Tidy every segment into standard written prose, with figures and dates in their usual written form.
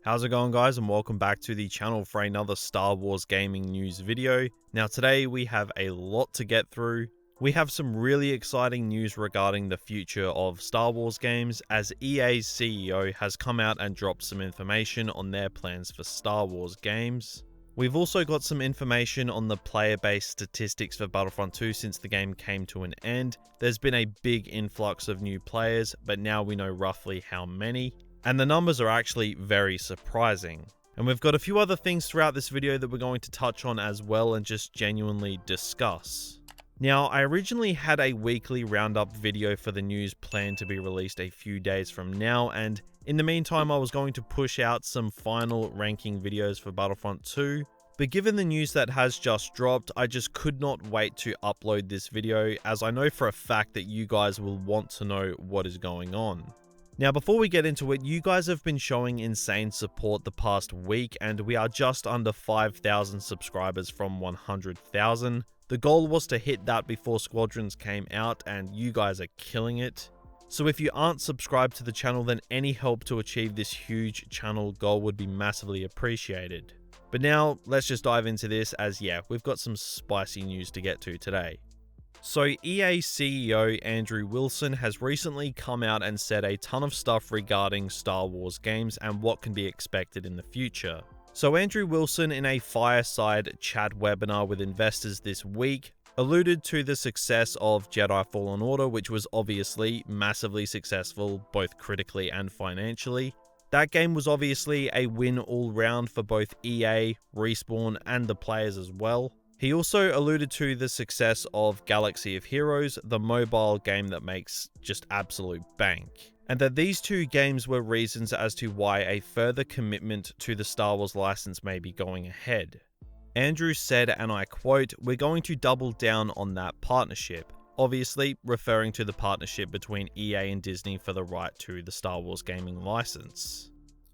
How's it going, guys, and welcome back to the channel for another Star Wars gaming news video. Now today we have a lot to get through. We have some really exciting news regarding the future of Star Wars games, as EA's CEO has come out and dropped some information on their plans for Star Wars games. We've also got some information on the player-based statistics for Battlefront 2 since the game came to an end. There's been a big influx of new players, but now we know roughly how many. And the numbers are actually very surprising. And we've got a few other things throughout this video that we're going to touch on as well and just genuinely discuss. Now, I originally had a weekly roundup video for the news planned to be released a few days from now, and in the meantime I was going to push out some final ranking videos for Battlefront 2. But given the news that has just dropped, I just could not wait to upload this video, as I know for a fact that you guys will want to know what is going on. Now, before we get into it, you guys have been showing insane support the past week, and we are just under 5,000 subscribers from 100,000. The goal was to hit that before Squadrons came out, and you guys are killing it. So if you aren't subscribed to the channel, then any help to achieve this huge channel goal would be massively appreciated. But now, let's just dive into this, as yeah, we've got some spicy news to get to today. So EA CEO Andrew Wilson has recently come out and said a ton of stuff regarding Star Wars games and what can be expected in the future. So Andrew Wilson, in a fireside chat webinar with investors this week, alluded to the success of Jedi Fallen Order, which was obviously massively successful both critically and financially. That game was obviously a win all round for both EA, Respawn, and the players as well. He also alluded to the success of Galaxy of Heroes, the mobile game that makes just absolute bank, and that these two games were reasons as to why a further commitment to the Star Wars license may be going ahead. Andrew said, and I quote, "We're going to double down on that partnership," obviously referring to the partnership between EA and Disney for the right to the Star Wars gaming license.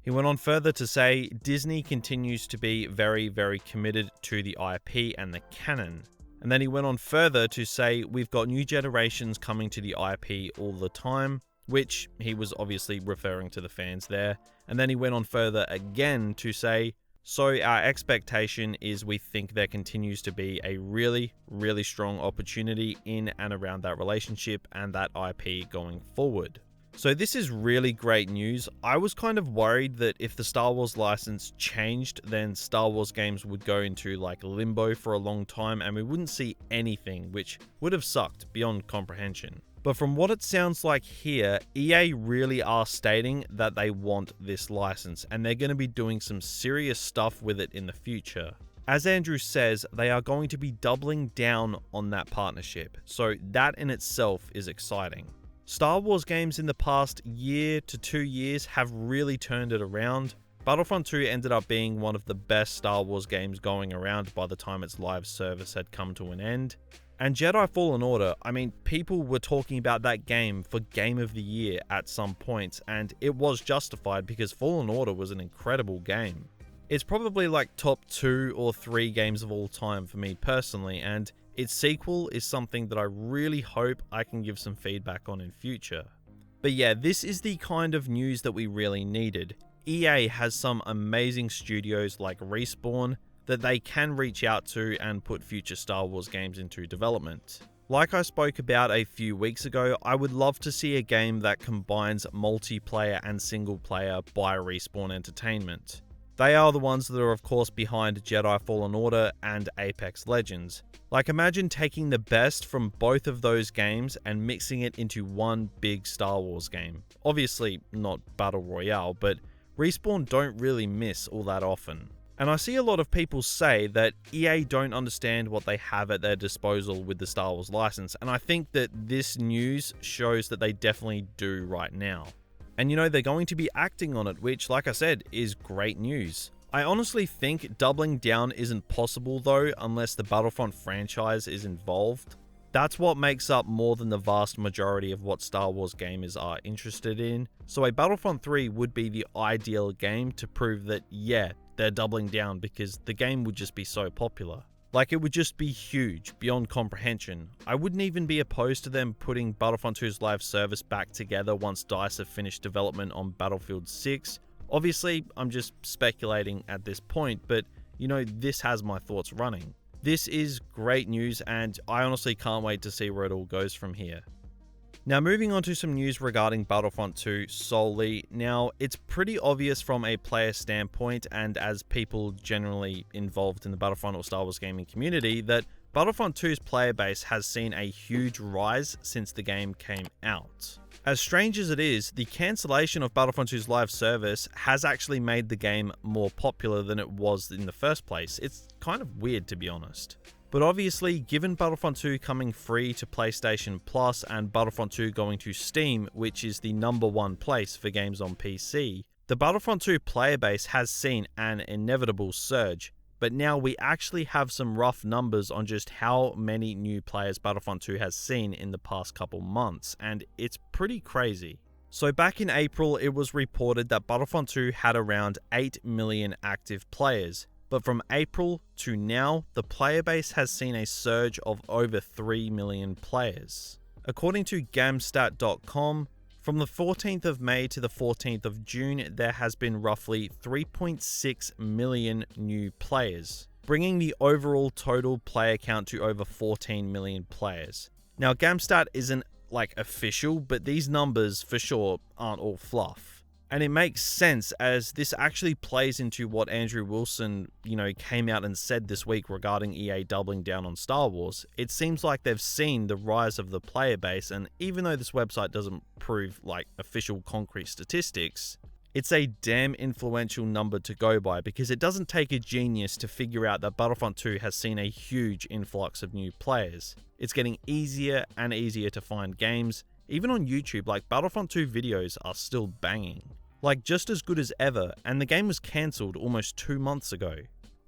He went on further to say, Disney continues to be very, very committed to the IP and the canon. And then he went on further to say, we've got new generations coming to the IP all the time, which he was obviously referring to the fans there. And then he went on further again to say, so our expectation is we think there continues to be a really, really strong opportunity in and around that relationship and that IP going forward. So this is really great news. I was kind of worried that if the Star Wars license changed, then Star Wars games would go into like limbo for a long time and we wouldn't see anything, which would have sucked beyond comprehension. But from what it sounds like here, EA really are stating that they want this license and they're going to be doing some serious stuff with it in the future. As Andrew says, they are going to be doubling down on that partnership, so that in itself is exciting. Star Wars games in the past year to 2 years have really turned it around. Battlefront 2 ended up being one of the best Star Wars games going around by the time its live service had come to an end. And Jedi Fallen Order, I mean, people were talking about that game for Game of the Year at some points, and it was justified because Fallen Order was an incredible game. It's probably like top 2 or 3 games of all time for me personally, and its sequel is something that I really hope I can give some feedback on in future. But yeah, this is the kind of news that we really needed. EA has some amazing studios like Respawn that they can reach out to and put future Star Wars games into development. Like I spoke about a few weeks ago, I would love to see a game that combines multiplayer and single player by Respawn Entertainment. They are the ones that are of course behind Jedi Fallen Order and Apex Legends. Like, imagine taking the best from both of those games and mixing it into one big Star Wars game. Obviously not Battle Royale, but Respawn don't really miss all that often. And I see a lot of people say that EA don't understand what they have at their disposal with the Star Wars license, and I think that this news shows that they definitely do right now. And you know, they're going to be acting on it, which, like I said, is great news. I honestly think doubling down isn't possible though, unless the Battlefront franchise is involved. That's what makes up more than the vast majority of what Star Wars gamers are interested in. So a Battlefront 3 would be the ideal game to prove that, yeah, they're doubling down, because the game would just be so popular. Like, it would just be huge, beyond comprehension. I wouldn't even be opposed to them putting Battlefront 2's live service back together once DICE have finished development on Battlefield 6, Obviously, I'm just speculating at this point, but this has my thoughts running. This is great news, and I honestly can't wait to see where it all goes from here. Now, moving on to some news regarding Battlefront 2 solely. Now, it's pretty obvious from a player standpoint and as people generally involved in the Battlefront or Star Wars gaming community that Battlefront 2's player base has seen a huge rise since the game came out. As strange as it is, the cancellation of Battlefront 2's live service has actually made the game more popular than it was in the first place. It's kind of weird, to be honest. But obviously, given Battlefront 2 coming free to PlayStation Plus and Battlefront 2 going to Steam, which is the #1 place for games on PC, the Battlefront 2 player base has seen an inevitable surge. But now we actually have some rough numbers on just how many new players Battlefront 2 has seen in the past couple months, and it's pretty crazy. So back in April, it was reported that Battlefront 2 had around 8 million active players. But from April to now, the player base has seen a surge of over 3 million players. According to gamstat.com, from the 14th of May to the 14th of June, there has been roughly 3.6 million new players, bringing the overall total player count to over 14 million players. Now, Gamstat isn't official, but these numbers for sure aren't all fluff. And it makes sense as this actually plays into what Andrew Wilson, came out and said this week regarding EA doubling down on Star Wars. It seems like they've seen the rise of the player base, and even though this website doesn't prove official concrete statistics, it's a damn influential number to go by because it doesn't take a genius to figure out that Battlefront 2 has seen a huge influx of new players. It's getting easier and easier to find games. Even on YouTube, Battlefront 2 videos are still banging. Just as good as ever, and the game was cancelled almost 2 months ago.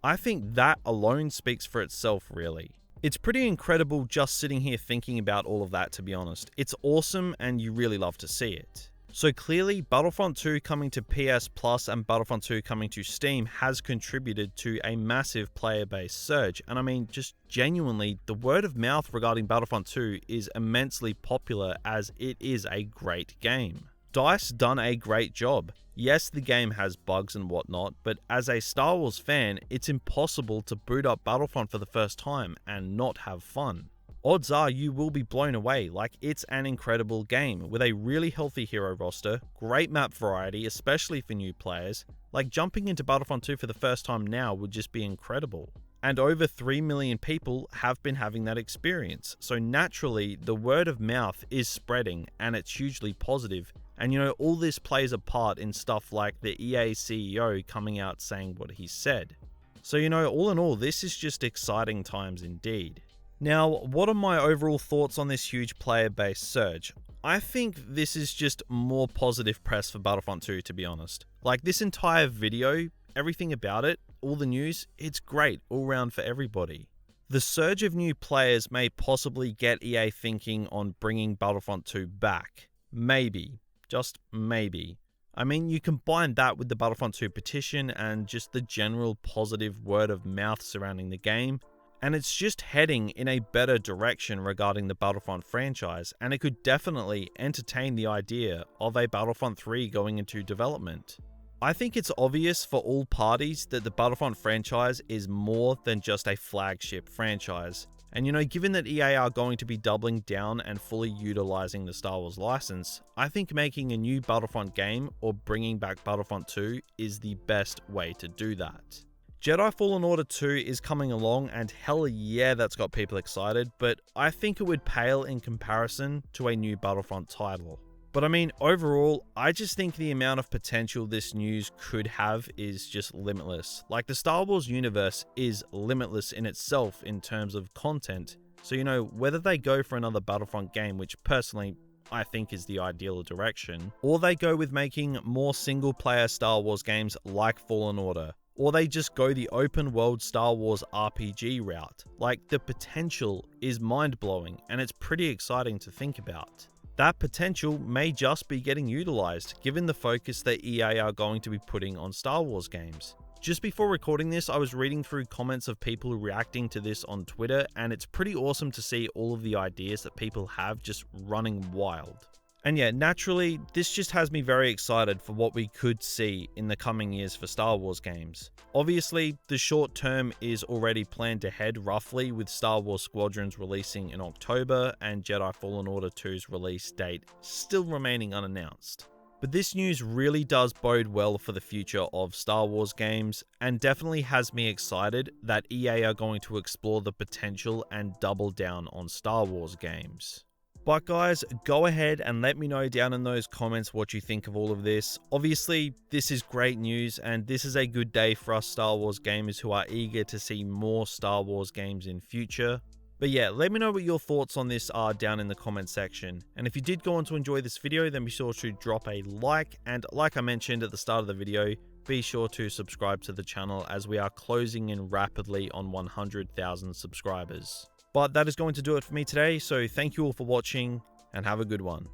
I think that alone speaks for itself, really. It's pretty incredible just sitting here thinking about all of that, to be honest. It's awesome, and you really love to see it. So clearly, Battlefront 2 coming to PS Plus and Battlefront 2 coming to Steam has contributed to a massive player base surge, and I mean, just genuinely, the word of mouth regarding Battlefront 2 is immensely popular as it is a great game. DICE done a great job. Yes, the game has bugs and whatnot, but as a Star Wars fan, it's impossible to boot up Battlefront for the first time and not have fun. Odds are you will be blown away, it's an incredible game with a really healthy hero roster, great map variety, especially for new players. Jumping into Battlefront 2 for the first time now would just be incredible. And over 3 million people have been having that experience. So naturally, the word of mouth is spreading and it's hugely positive. And all this plays a part in stuff like the EA CEO coming out saying what he said. So all in all, this is just exciting times indeed. Now, what are my overall thoughts on this huge player base surge? I think this is just more positive press for Battlefront 2, to be honest. This entire video, everything about it, all the news, it's great all round for everybody. The surge of new players may possibly get EA thinking on bringing Battlefront 2 back. Maybe. Just maybe. I mean, you combine that with the Battlefront 2 petition and just the general positive word of mouth surrounding the game, and it's just heading in a better direction regarding the Battlefront franchise, and it could definitely entertain the idea of a Battlefront 3 going into development. I think it's obvious for all parties that the Battlefront franchise is more than just a flagship franchise. And given that EA are going to be doubling down and fully utilizing the Star Wars license, I think making a new Battlefront game or bringing back Battlefront 2 is the best way to do that. Jedi Fallen Order 2 is coming along and hell yeah, that's got people excited, but I think it would pale in comparison to a new Battlefront title. But I mean, overall, I just think the amount of potential this news could have is just limitless. The Star Wars universe is limitless in itself in terms of content. So, whether they go for another Battlefront game, which personally I think is the ideal direction, or they go with making more single-player Star Wars games like Fallen Order, or they just go the open world Star Wars RPG route. The potential is mind-blowing, and it's pretty exciting to think about. That potential may just be getting utilized, given the focus that EA are going to be putting on Star Wars games. Just before recording this, I was reading through comments of people reacting to this on Twitter, and it's pretty awesome to see all of the ideas that people have just running wild. And yeah, naturally, this just has me very excited for what we could see in the coming years for Star Wars games. Obviously, the short term is already planned ahead roughly, with Star Wars Squadrons releasing in October and Jedi Fallen Order 2's release date still remaining unannounced. But this news really does bode well for the future of Star Wars games, and definitely has me excited that EA are going to explore the potential and double down on Star Wars games. But guys, go ahead and let me know down in those comments what you think of all of this. Obviously, this is great news, and this is a good day for us Star Wars gamers who are eager to see more Star Wars games in future. But yeah, let me know what your thoughts on this are down in the comment section. And if you did go on to enjoy this video, then be sure to drop a like, and like I mentioned at the start of the video, be sure to subscribe to the channel as we are closing in rapidly on 100,000 subscribers. But that is going to do it for me today, so thank you all for watching, and have a good one.